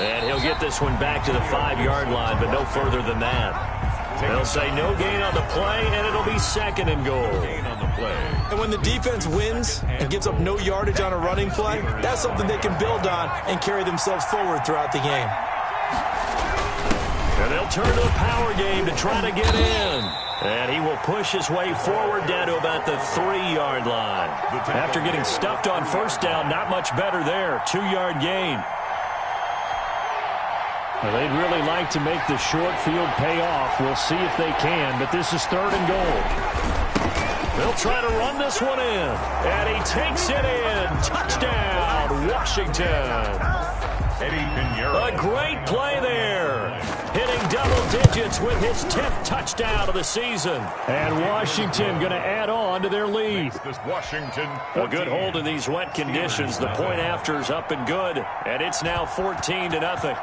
And he'll get this one back to the 5-yard line, but no further than that. They'll say no gain on the play, and it'll be 2nd and goal. And when the defense wins and gives up no yardage on a running play, that's something they can build on and carry themselves forward throughout the game. And they'll turn to the power game to try to get in. And he will push his way forward down to about the 3-yard line. After getting stuffed on first down, not much better there. 2-yard gain. Well, they'd really like to make the short field pay off. We'll see if they can, but this is 3rd and goal. They'll try to run this one in. And he takes it in. Touchdown, Washington. A great play there. Hitting double digits with his 10th touchdown of the season. And Washington going to add on to their lead. A good hold in these wet conditions. The point after's up and good. And it's now 14-0.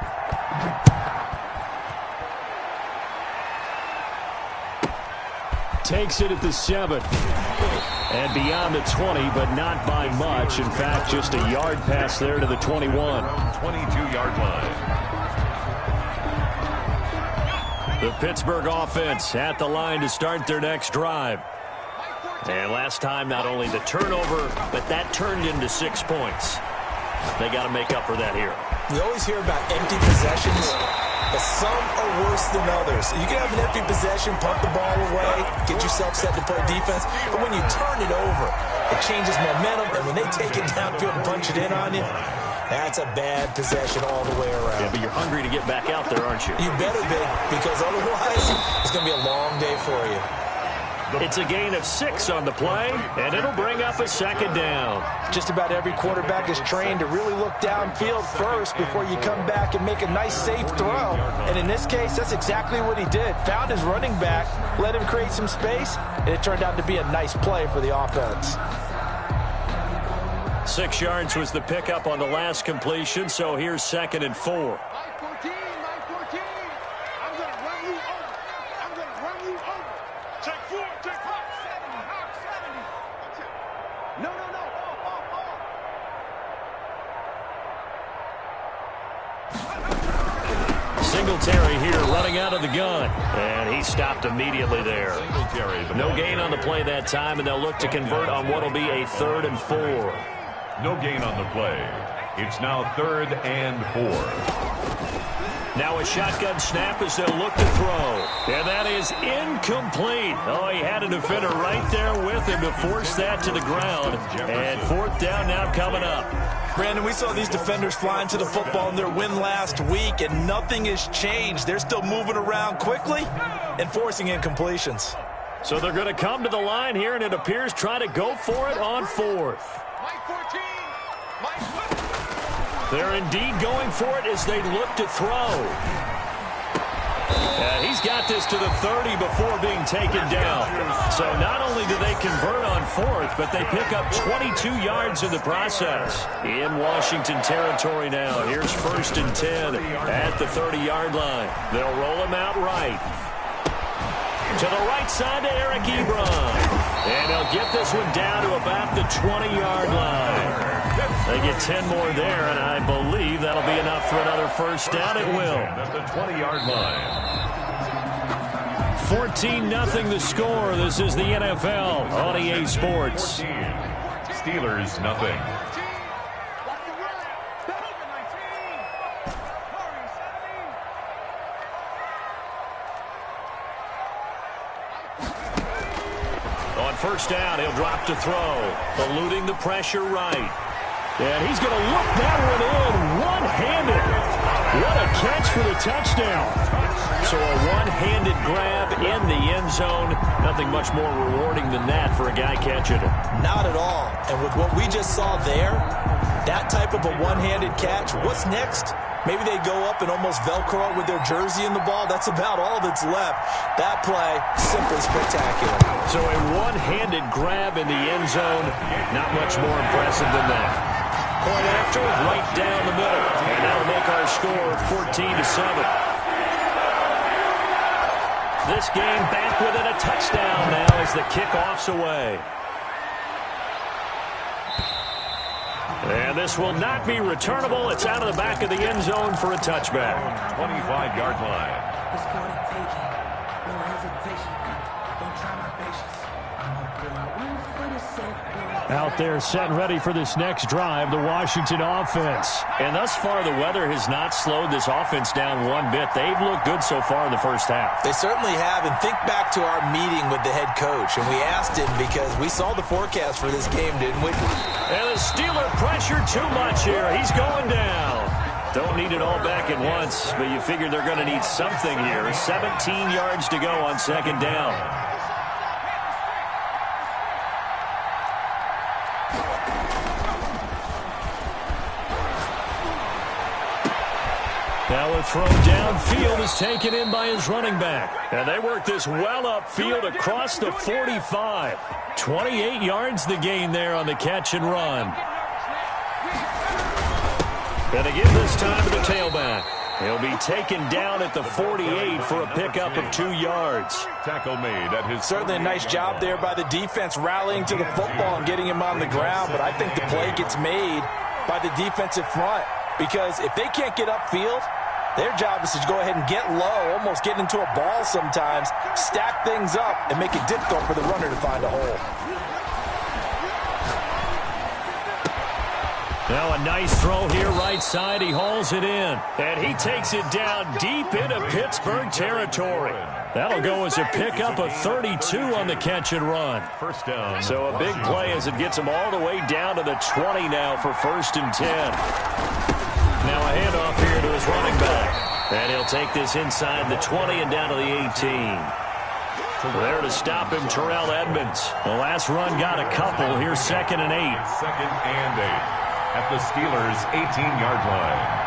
Takes it at the 7. And beyond the 20, but not by much. In fact, just a yard pass there to the 21. 22-yard line. The Pittsburgh offense at the line to start their next drive. And last time, not only the turnover, but that turned into 6 points. They got to make up for that here. We always hear about empty possessions, but some are worse than others. You can have an empty possession, punt the ball away, get yourself set to play defense, but when you turn it over, it changes momentum, and when they take it downfield and punch it in on you, that's a bad possession all the way around. Yeah, but you're hungry to get back out there, aren't you? You better be, because otherwise it's going to be a long day for you. It's a gain of 6 on the play, and it'll bring up a 2nd down. Just about every quarterback is trained to really look downfield first before you come back and make a nice, safe throw. And in this case, that's exactly what he did. Found his running back, let him create some space, and it turned out to be a nice play for the offense. 6 yards was the pickup on the last completion, so here's 2nd and 4. Singletary here running out of the gun. And he stopped immediately there. No gain on the play that time, and they'll look to convert on what will be a 3rd and 4. No gain on the play. It's now 3rd and 4. Now a shotgun snap as they'll look to throw. And that is incomplete. Oh, he had a defender right there with him to force that to the ground. And 4th down now coming up. Brandon, we saw these defenders flying to the football in their win last week, and nothing has changed. They're still moving around quickly and forcing incompletions. So they're going to come to the line here, and it appears try to go for it on 4th. They're indeed going for it as they look to throw. He's got this to the 30 before being taken down. So not only do they convert on 4th, but they pick up 22 yards in the process. In Washington territory now. Here's 1st and 10 at the 30-yard line. They'll roll him out right. To the right side to Eric Ebron. And they'll get this one down to about the 20-yard line. They get 10 more there, and I believe that'll be enough for another 1st down. It will. At the 20-yard line. 14-0 the score. This is the NFL on EA Sports. Steelers, nothing. On 1st down, he'll drop to throw, eluding the pressure right. And he's going to look that one in one-handed. What a catch for the touchdown. So a one-handed grab in the end zone. Nothing much more rewarding than that for a guy catching it. Not at all. And with what we just saw there, that type of a one-handed catch, what's next? Maybe they go up and almost Velcro it with their jersey in the ball. That's about all that's left. That play, simply spectacular. So a one-handed grab in the end zone. Not much more impressive than that. Point after, right down the middle. And that'll make our score 14-7. This game back within a touchdown now as the kickoff's away. And this will not be returnable. It's out of the back of the end zone for a touchback. 25-yard line. Out there set and ready for this next drive, the Washington offense. And thus far, the weather has not slowed this offense down one bit. They've looked good so far in the first half. They certainly have, and think back to our meeting with the head coach, and we asked him because we saw the forecast for this game, didn't we? And the Steeler pressure too much here. He's going down. Don't need it all back at once, but you figure they're going to need something here. 17 yards to go on second down. Now a throw downfield is taken in by his running back. And they work this well upfield across the 45. 28 yards the gain there on the catch and run. Gonna give this time to the tailback. He'll be taken down at the 48 for a pickup of 2 yards. Tackle made at his... Certainly a nice job there by the defense rallying to the football and getting him on the ground, but I think the play gets made by the defensive front because if they can't get upfield, their job is to go ahead and get low, almost get into a ball sometimes, stack things up, and make it difficult for the runner to find a hole. Now a nice throw here right side. He hauls it in. And he takes it down deep into Pittsburgh territory. That'll go as a pickup of 32 on the catch and run. First down. So a big play as it gets him all the way down to the 20 now for 1st and 10. Now a handoff here to his running back. And he'll take this inside the 20 and down to the 18. There to stop him, Terrell Edmonds. The last run got a couple. Here's 2nd and 8. 2nd and 8 at the Steelers' 18-yard line.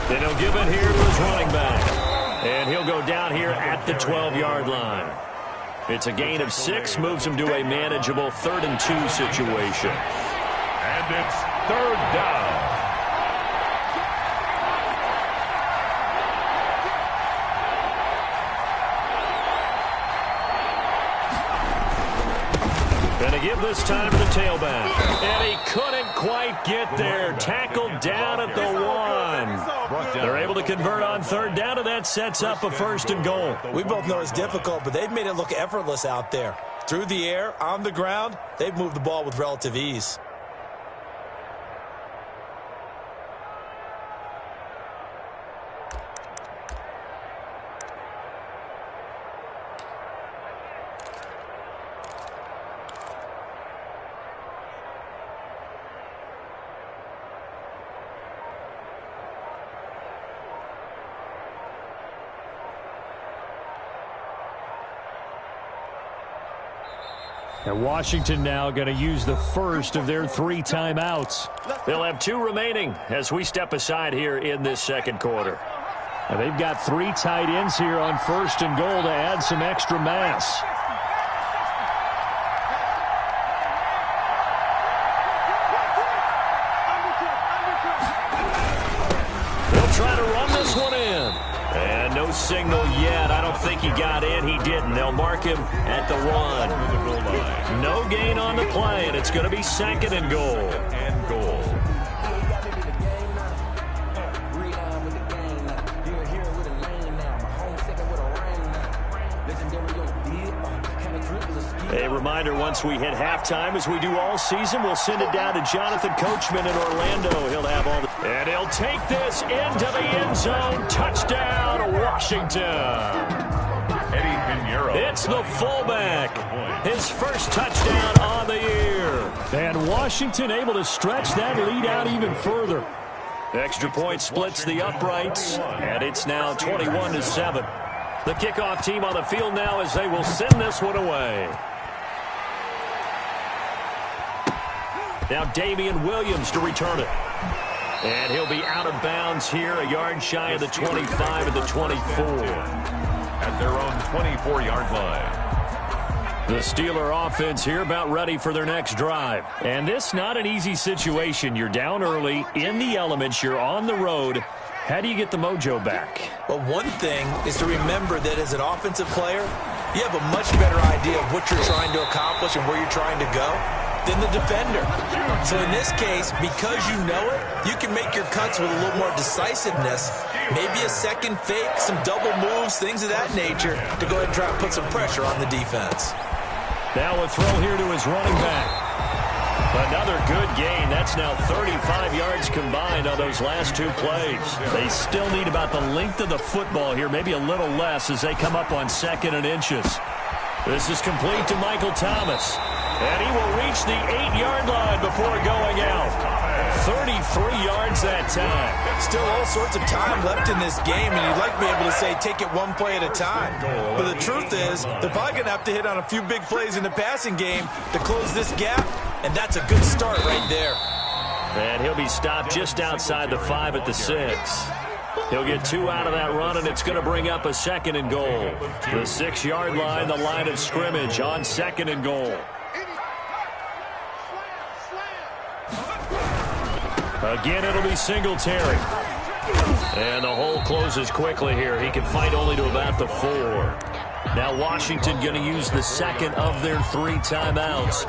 Then he'll give it here to his running back. And he'll go down here at the 12-yard line. It's a gain of 6, moves him to a manageable 3rd and 2 situation. And it's 3rd down. Gonna give this time to the tailback. And he couldn't quite get there. Tackled down at the 1. They're able to convert on 3rd down, and that sets up a 1st and goal. We both know it's difficult, but they've made it look effortless out there. Through the air, on the ground, they've moved the ball with relative ease. And Washington now going to use the first of their 3 timeouts. They'll have 2 remaining as we step aside here in this second quarter. And they've got 3 tight ends here on 1st and goal to add some extra mass. They'll try to run this one in. And no signal yet. I don't think he got in. He didn't. They'll mark him at the 1. No gain on the play, and it's going to be 2nd and goal. And goal. A reminder, once we hit halftime, as we do all season, we'll send it down to Jonathan Coachman in Orlando. He'll have all the... And he'll take this into the end zone. Touchdown, Washington. It's the fullback. His first touchdown on the year. And Washington able to stretch that lead out even further. Extra point splits the uprights, and it's now 21-7. The kickoff team on the field now as they will send this one away. Now Damian Williams to return it. And he'll be out of bounds here, a yard shy of the 25 at the 24. At their own 24-yard line. The Steeler offense here about ready for their next drive. And this not an easy situation. You're down early, in the elements, you're on the road. How do you get the mojo back? Well, one thing is to remember that as an offensive player, you have a much better idea of what you're trying to accomplish and where you're trying to go than the defender. So in this case, because you know it, you can make your cuts with a little more decisiveness, maybe a second fake, some double moves, things of that nature, to go ahead and try and put some pressure on the defense. Now a throw here to his running back. Another good gain. That's now 35 yards combined on those last two plays. They still need about the length of the football here, maybe a little less as they come up on 2nd and inches. This is complete to Michael Thomas. And he will reach the 8-yard line before going out. 33 yards that time. Still all sorts of time left in this game, and you'd like to be able to say take it one play at a time. But the truth is, they're probably going to have to hit on a few big plays in the passing game to close this gap, and that's a good start right there. And he'll be stopped just outside the 5 at the 6. He'll get 2 out of that run, and it's going to bring up a 2nd and goal. The 6-yard line, the line of scrimmage on 2nd and goal. Again, it'll be Singletary. And the hole closes quickly here. He can fight only to about the 4. Now Washington going to use the 2nd of their 3 timeouts,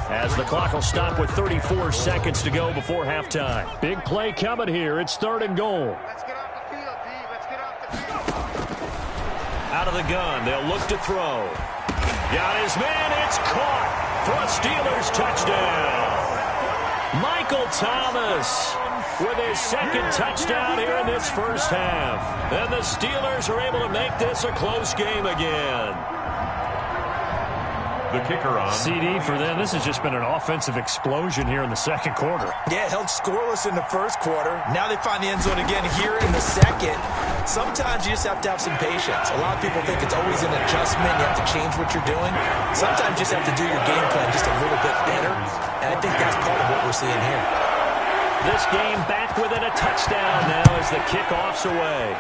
as the clock will stop with 34 seconds to go before halftime. Big play coming here. It's 3rd and goal. Out of the gun. They'll look to throw. Got his man. It's caught for a Steelers touchdown. Michael Thomas with his 2nd touchdown here in this first half. And the Steelers are able to make this a close game again. The kicker on. CD for them. This has just been an offensive explosion here in the 2nd quarter. Yeah, held scoreless in the 1st quarter. Now they find the end zone again here in the 2nd. Sometimes you just have to have some patience. A lot of people think it's always an adjustment. You have to change what you're doing. Sometimes you just have to do your game plan just a little bit better. And I think that's part of what we're seeing here. This game back within a touchdown now as the kickoff's away.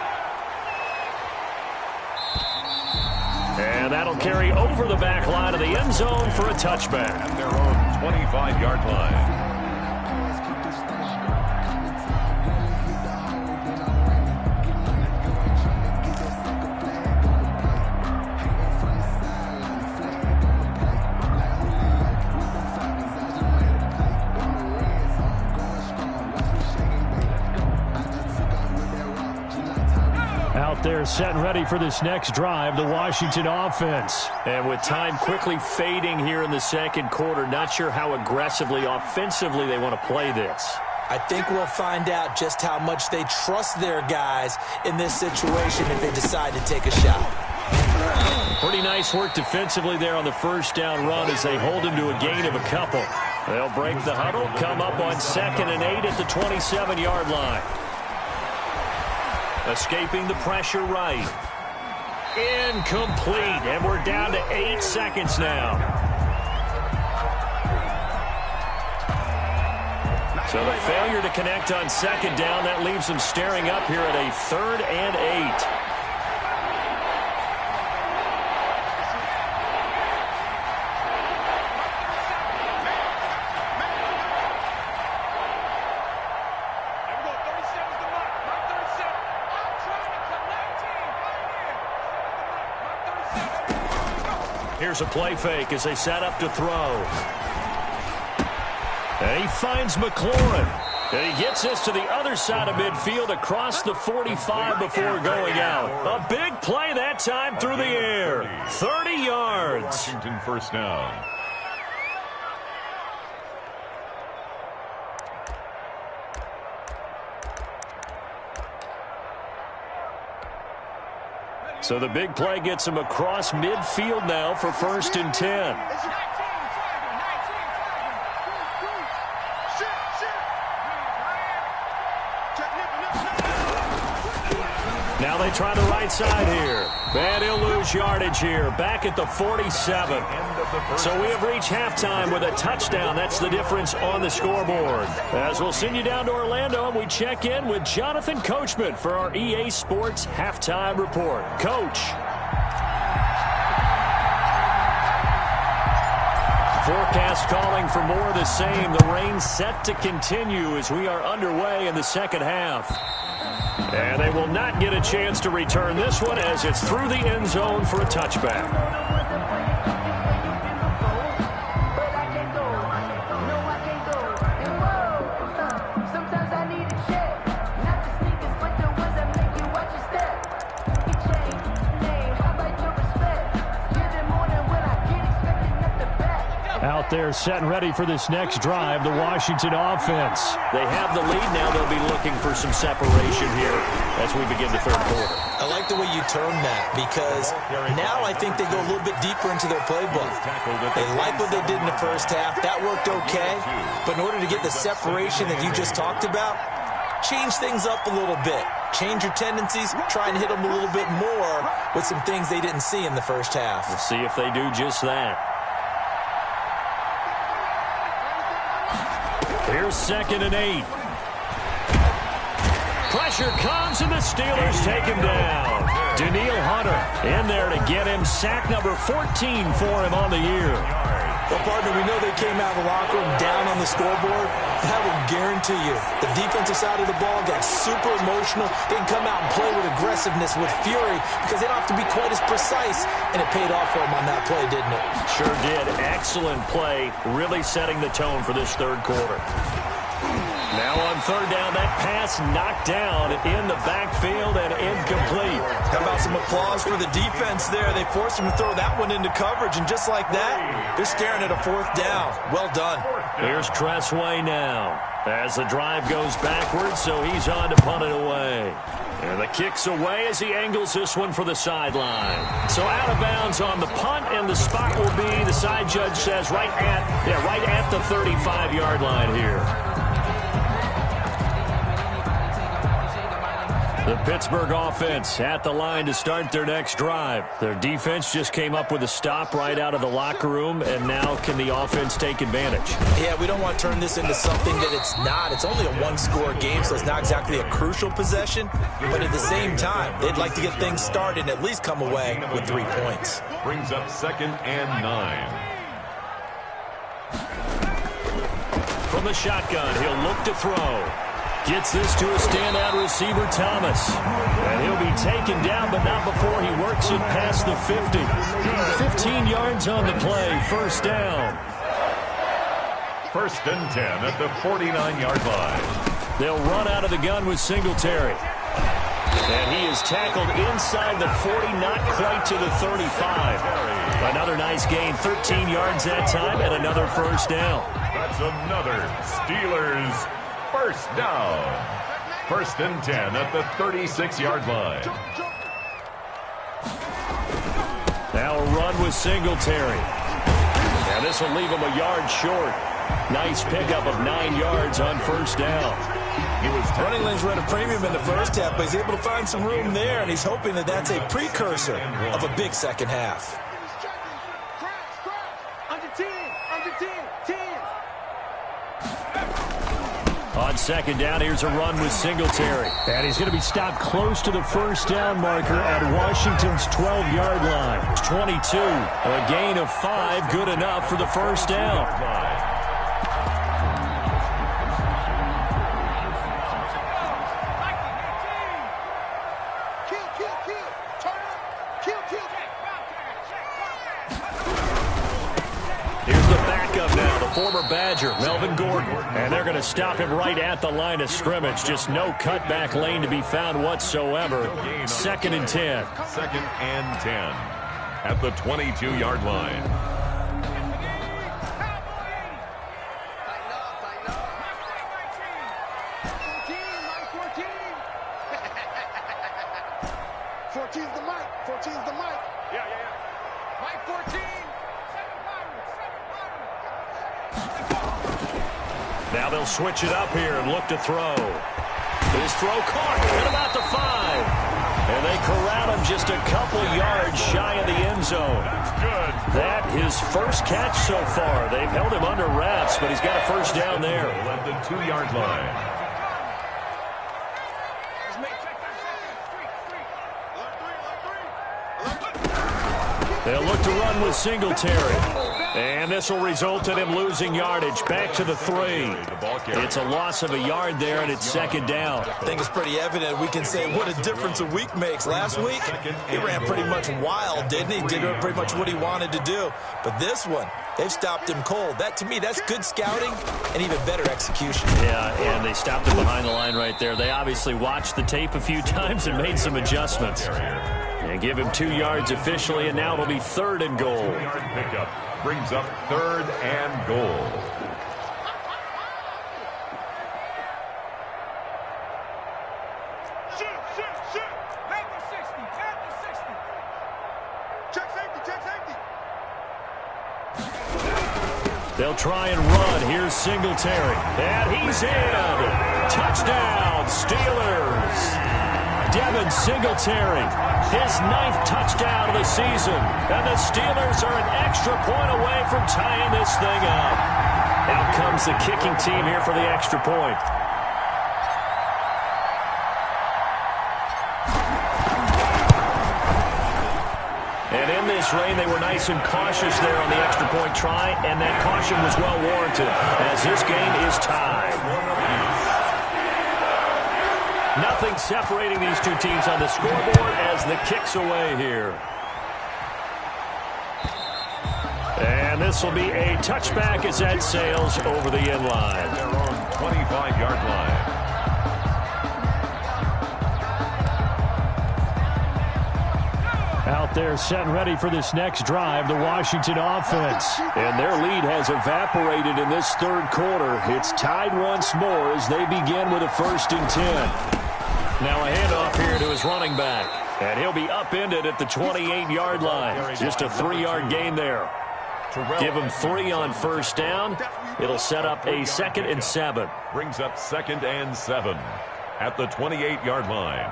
And that'll carry over the back line of the end zone for a touchback. At their own 25-yard line. They're set and ready for this next drive, the Washington offense. And with time quickly fading here in the 2nd quarter, not sure how aggressively, offensively they want to play this. I think we'll find out just how much they trust their guys in this situation if they decide to take a shot. Pretty nice work defensively there on the 1st down run as they hold him to a gain of a couple. They'll break the huddle, come up on 2nd and 8 at the 27-yard line. Escaping the pressure right. Incomplete. And we're down to 8 seconds now. So the failure to connect on 2nd down, that leaves them staring up here at a 3rd and 8. Here's a play fake as they set up to throw. And he finds McLaurin. And he gets this to the other side of midfield across the 45 before going out. A big play that time through the air. 30 yards. Washington 1st down. So the big play gets him across midfield now for 1st and 10. Now they try the right side here. And he'll lose yardage here. Back at the 47. So we have reached halftime with a touchdown. That's the difference on the scoreboard. As we'll send you down to Orlando, and we check in with Jonathan Coachman for our EA Sports Halftime Report. Coach. Forecast calling for more of the same. The rain set to continue as we are underway in the second half. And they will not get a chance to return this one as it's through the end zone for a touchback. Out there set and ready for this next drive, the Washington offense. They have the lead now. They'll be looking for some separation here as we begin the third quarter. I like the way you term that because now I think they go a little bit deeper into their playbook. They like what they did in the first half. That worked okay. But in order to get the separation that you just talked about, change things up a little bit. Change your tendencies. Try and hit them a little bit more with some things they didn't see in the first half. We'll see if they do just that. Here's 2nd and 8. Pressure comes, and the Steelers take him down. Danielle Hunter in there to get him sack number 14 for him on the year. Well, partner, we know they came out of the locker room down on the scoreboard. That will guarantee you the defensive side of the ball got super emotional. They can come out and play with aggressiveness, with fury, because they don't have to be quite as precise. And it paid off for them on that play, didn't it? Sure did. Excellent play, really setting the tone for this third quarter. Now on third down, that pass knocked down in the backfield and incomplete. How about some applause for the defense there? They forced him to throw that one into coverage, and just like that, they're staring at a 4th down. Well done. Here's Tressway now as the drive goes backwards, so he's on to punt it away. And the kick's away as he angles this one for the sideline. So out of bounds on the punt, and the spot will be, the side judge says, right at the 35-yard line here. The Pittsburgh offense at the line to start their next drive. Their defense just came up with a stop right out of the locker room, and now can the offense take advantage? Yeah, we don't want to turn this into something that it's not. It's only a one-score game, so it's not exactly a crucial possession. But at the same time, they'd like to get things started and at least come away with 3 points. Brings up 2nd and 9. From the shotgun, he'll look to throw. Gets this to a standout receiver, Thomas. And he'll be taken down, but not before he works it past the 50. 15 yards on the play, 1st down. 1st and 10 at the 49-yard line. They'll run out of the gun with Singletary. And he is tackled inside the 40, not quite to the 35. Another nice gain, 13 yards that time, and another 1st down. That's another Steelers 1st down. 1st and 10 at the 36-yard line. Now a run with Singletary. Now this will leave him a yard short. Nice pickup of 9 yards on 1st down. He was running lanes run a premium in the first half, but he's able to find some room there, and he's hoping that that's a precursor of a big second half. On 2nd down, here's a run with Singletary. And he's going to be stopped close to the 1st down marker at Washington's 12-yard line. 22. A gain of 5, good enough for the 1st down. Former Badger, Melvin Gordon. And they're going to stop him right at the line of scrimmage. Just no cutback lane to be found whatsoever. 2nd and 10. 2nd and 10 at the 22-yard line. Now they'll switch it up here and look to throw. His throw caught at about the 5. And they corral him just a couple yards shy of the end zone. That his first catch so far. They've held him under wraps, but he's got a 1st down there. At the 2-yard line. They'll look to run with Singletary. And this will result in him losing yardage. Back to the 3. It's a loss of a yard there, and it's second down. I think it's pretty evident. We can say what a difference a week makes. Last week, he ran pretty much wild, didn't he? Did pretty much what he wanted to do. But this one, they've stopped him cold. That, to me, that's good scouting and even better execution. Yeah, and they stopped him behind the line right there. They obviously watched the tape a few times and made some adjustments. And give him 2 yards officially, and now it'll be 3rd and goal. 2-yard pickup brings up 3rd and goal. Shoot. Back to 60. Check safety. They'll try and run. Here's Singletary. And he's in. Touchdown, Steelers. Devin Singletary, his 9th touchdown of the season. And the Steelers are an extra point away from tying this thing up. Out comes the kicking team here for the extra point. And in this rain, they were nice and cautious there on the extra point try, and that caution was well warranted as this game is tied. Nothing separating these two teams on the scoreboard as the kick's away here. And this will be a touchback as that sails over the end line. Their own 25-yard line. Out there set and ready for this next drive, the Washington offense. And their lead has evaporated in this 3rd quarter. It's tied once more as they begin with a 1st and 10. Now a handoff here to his running back. And he'll be upended at the 28-yard line. Just a 3-yard gain there. Give him 3 on 1st down. It'll set up a 2nd and 7. Brings up 2nd and 7 at the 28-yard line.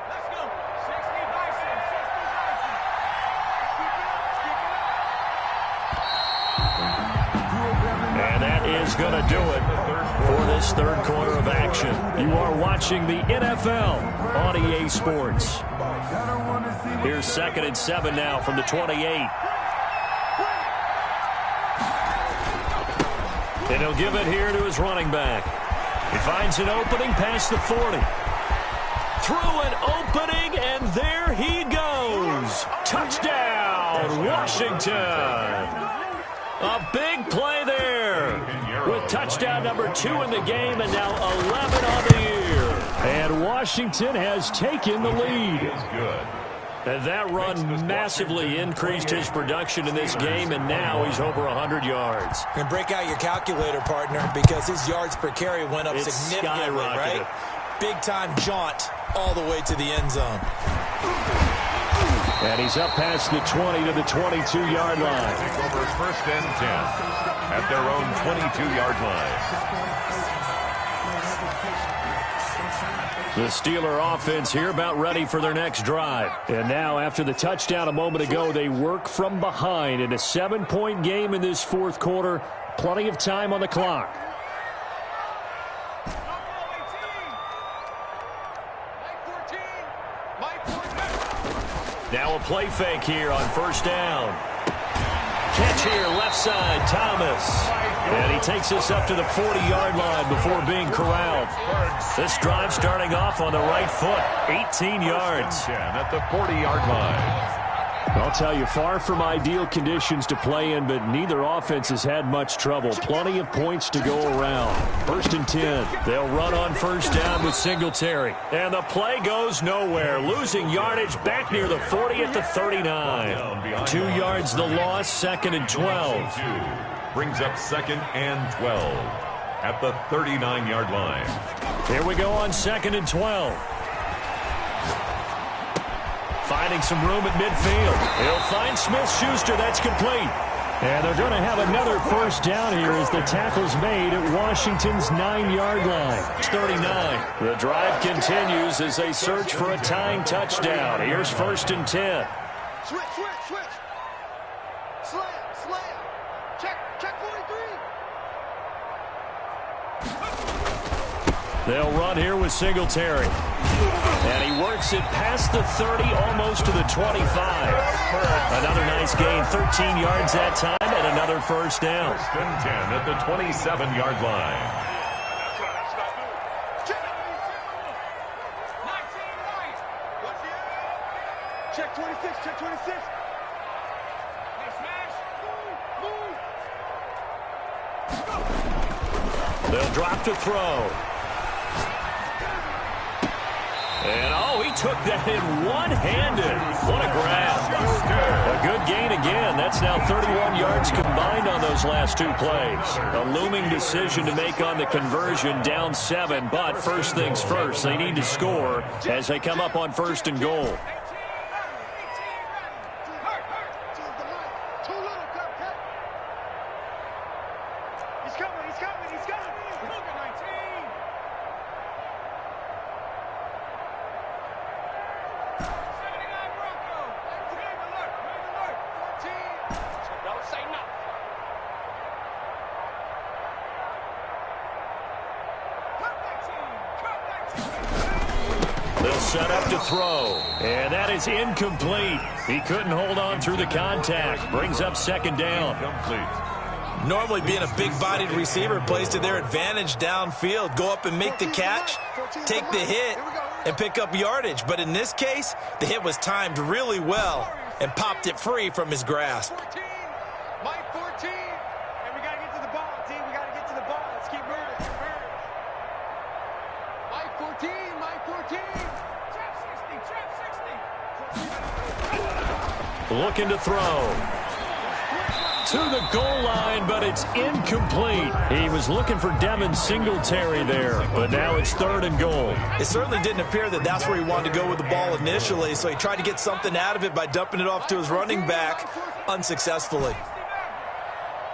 Let's go. 60 Bison. And that is going to do it for this 3rd quarter of action. You are watching the NFL on EA Sports. Here's 2nd and 7 now from the 28. And he'll give it here to his running back. He finds an opening past the 40. Through an opening, and there he goes. Touchdown, Washington. A big play there with touchdown number 2 in the game and now 11 on the year. And Washington has taken the lead. And that run massively increased his production in this game, and now he's over 100 yards. And break out your calculator, partner, because his yards per carry went up significantly, right? Big-time jaunt all the way to the end zone. And he's up past the 20 to the 22-yard line. Take over 1st and 10 at their own 22-yard line. The Steeler offense here about ready for their next drive. And now, after the touchdown a moment ago, they work from behind in a 7-point game in this 4th quarter. Plenty of time on the clock. Now a play fake here on 1st down. Catch here, left side, Thomas. And he takes us up to the 40-yard line before being corralled. This drive starting off on the right foot, 18 yards. At the 40-yard line. I'll tell you, far from ideal conditions to play in, but neither offense has had much trouble. Plenty of points to go around. 1st and 10. They'll run on 1st down with Singletary. And the play goes nowhere. Losing yardage back near the 40 at the 39. 2 yards the loss, 2nd and 12. Brings up 2nd and 12 at the 39-yard line. Here we go on 2nd and 12. Finding some room at midfield. He'll find Smith-Schuster. That's complete. And they're going to have another 1st down here as the tackle's made at Washington's 9-yard line. It's 39. The drive continues as they search for a tying touchdown. Here's 1st and 10. Switch. Slam. Check 43. They'll run here with Singletary. And he works it past the 30, almost to the 25. Another nice gain, 13 yards that time, and another first down. First and 10 at the 27-yard line. Check 26, check 26. Hey, smash. Move. They'll drop to throw. And, oh, he took that in one-handed. What a grab. A good gain again. That's now 31 yards combined on those last two plays. A looming decision to make on the conversion, down 7. But first things first, they need to score as they come up on first and goal. They'll set up to throw, and that is incomplete. He couldn't hold on through the contact. Brings up second down. Complete. Normally being a big-bodied receiver plays to their advantage downfield. Go up and make the catch, take the hit, and pick up yardage. But in this case, the hit was timed really well and popped it free from his grasp. 14, Mike 14, and we got to get to the ball, team. We got to get to the ball. Let's keep moving. Mike 14, Mike 14. Trap 60, trap 60. Looking to throw. To the goal line, but it's incomplete. He was looking for Devin Singletary there, but now it's third and goal. It certainly didn't appear that that's where he wanted to go with the ball initially, so he tried to get something out of it by dumping it off to his running back unsuccessfully. It's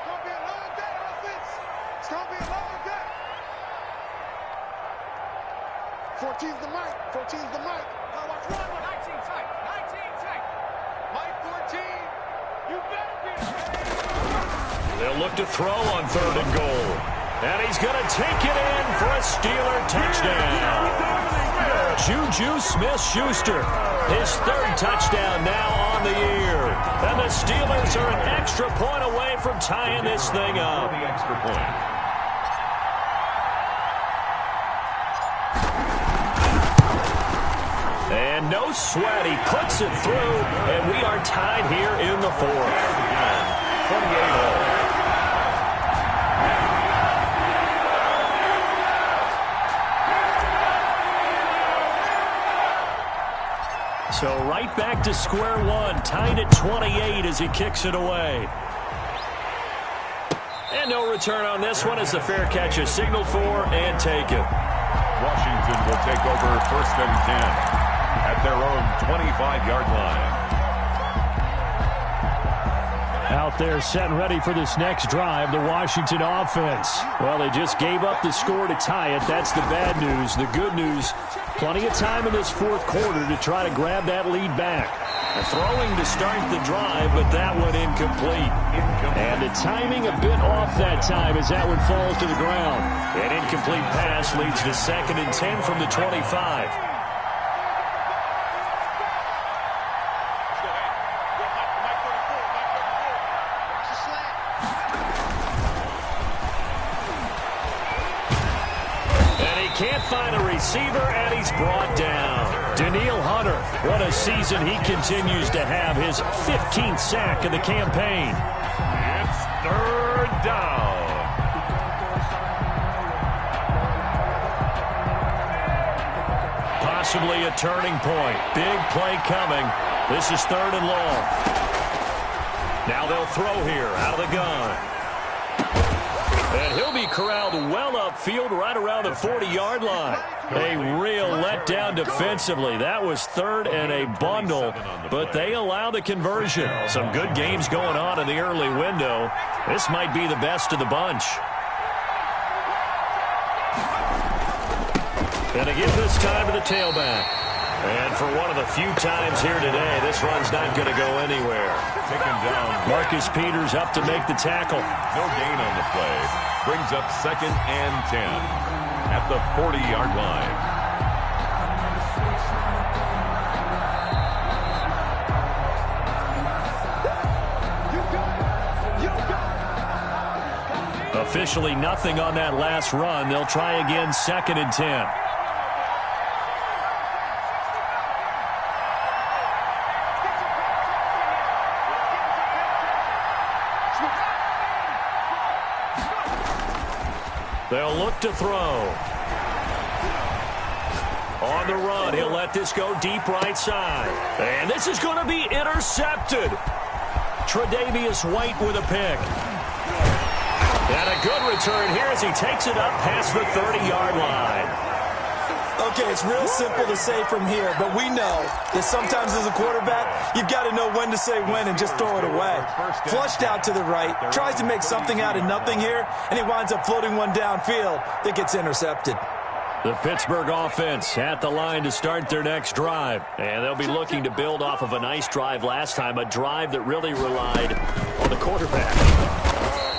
going to be a long day, offense. It's going to be a long day. 14's the mic. 14's the mic. Now watch one. 19 tight. 19 tight. Mike 14. You better be. They'll look to throw on third and goal. And he's going to take it in for a Steeler touchdown. Juju Smith-Schuster, his third touchdown now on the year. And the Steelers are an extra point away from tying this thing up. The extra point. And no sweat, he puts it through, and we are tied here in the fourth. 28-all. So right back to square one, tied at 28 as he kicks it away. And no return on this one as the fair catch is signaled for and taken. Washington will take over first and 10 at their own 25-yard line. Out there set and ready for this next drive, the Washington offense. Well, they just gave up the score to tie it. That's the bad news. The good news, plenty of time in this fourth quarter to try to grab that lead back. Throwing to start the drive, but that one incomplete. And the timing a bit off that time as that one falls to the ground. An incomplete pass leads to second and 10 from the 25. Can't find a receiver, and he's brought down. Daniil Hunter, what a season he continues to have. His 15th sack of the campaign. It's third down. Possibly a turning point. Big play coming. This is third and long. Now they'll throw here out of the gun. And he'll be corralled well upfield right around the 40-yard line. A real letdown defensively. That was third and a bundle, but they allow the conversion. Some good games going on in the early window. This might be the best of the bunch. And again this time to the tailback. And for one of the few times here today, this run's not going to go anywhere. Taken down. Marcus Peters up to make the tackle. No gain on the play. Brings up second and 10. at the 40-yard line. Officially nothing on that last run. They'll try again, 2nd and 10. They'll look to throw. On the run, he'll let this go deep right side. And this is going to be intercepted. Tre'Davious White with a pick. And a good return here as he takes it up past the 30-yard line. Okay, it's real simple to say from here, but we know that sometimes as a quarterback, you've got to know when to say when and just throw it away. Flushed out to the right, tries to make something out of nothing here, and he winds up floating one downfield that gets intercepted. The Pittsburgh offense at the line to start their next drive. And they'll be looking to build off of a nice drive last time, a drive that really relied on the quarterback.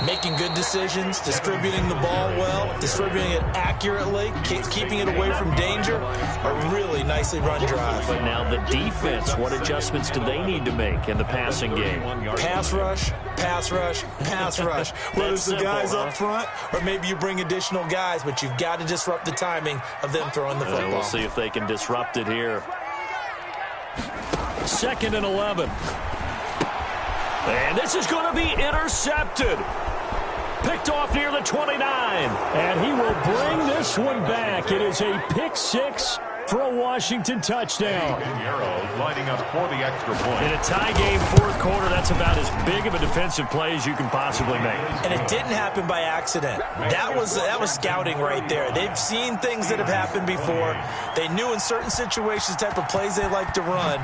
Making good decisions, distributing the ball well, distributing it accurately, keeping it away from danger. A really nicely run drive. But now the defense, what adjustments do they need to make in the passing game? Pass rush, pass rush, pass rush. Whether it's the guys up front or maybe you bring additional guys, but you've got to disrupt the timing of them throwing the football. We'll see if they can disrupt it here. 2nd and 11. And this is going to be intercepted. Picked off near the 29. And he will bring this one back. It is a pick 6 for a Washington touchdown. Lining up for the extra point. In a tie game, 4th quarter, that's about as big of a defensive play as you can possibly make. And it didn't happen by accident. That was scouting right there. They've seen things that have happened before. They knew in certain situations the type of plays they like to run.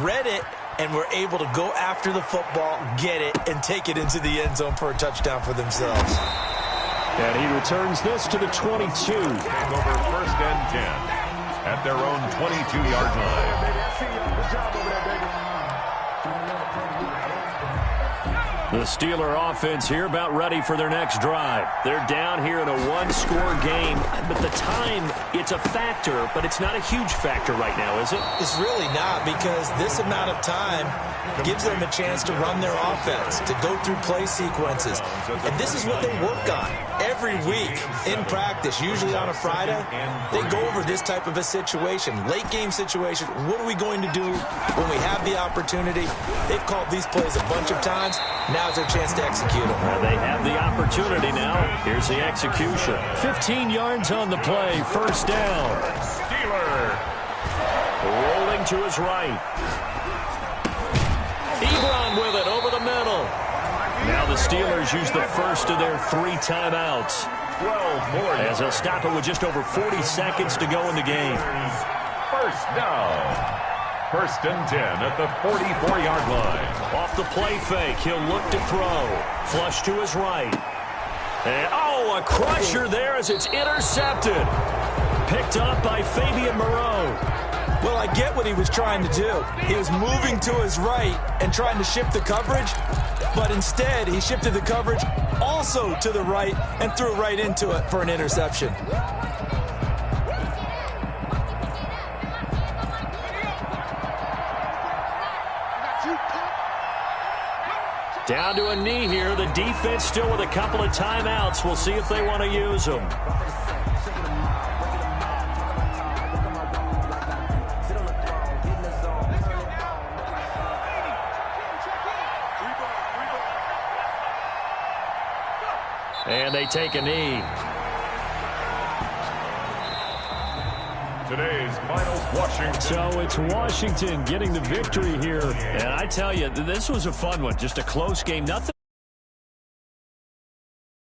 Read it. And were able to go after the football, get it, and take it into the end zone for a touchdown for themselves. And he returns this to the 22. Over 1st and 10 at their own 22-yard line. The Steeler offense here about ready for their next drive. They're down here in a one-score game, but the time, it's a factor, but it's not a huge factor right now, is it? It's really not, because this amount of time gives them a chance to run their offense, to go through play sequences. And this is what they work on every week in practice, usually on a Friday. They go over this type of a situation, late game situation. What are we going to do when we have the opportunity? They've called these plays a bunch of times. Now's their chance to execute them. Well, they have the opportunity now. Here's the execution. 15 yards on the play, 1st down. Steeler. Rolling to his right. Ebron with it over the middle. Now the Steelers use the first of their 3 timeouts. 12 more. As they'll stop it with just over 40 seconds to go in the game. 1st down. 1st and 10 at the 44-yard line. Off the play fake, he'll look to throw. Flush to his right. And, a crusher there as it's intercepted. Picked up by Fabian Moreau. Well, I get what he was trying to do. He was moving to his right and trying to shift the coverage, but instead he shifted the coverage also to the right and threw right into it for an interception. Down to a knee here. The defense still with a couple of timeouts. We'll see if they want to use them. And they take a knee. Today's finals, Washington. So it's Washington getting the victory here. And I tell you, this was a fun one. Just a close game. Nothing.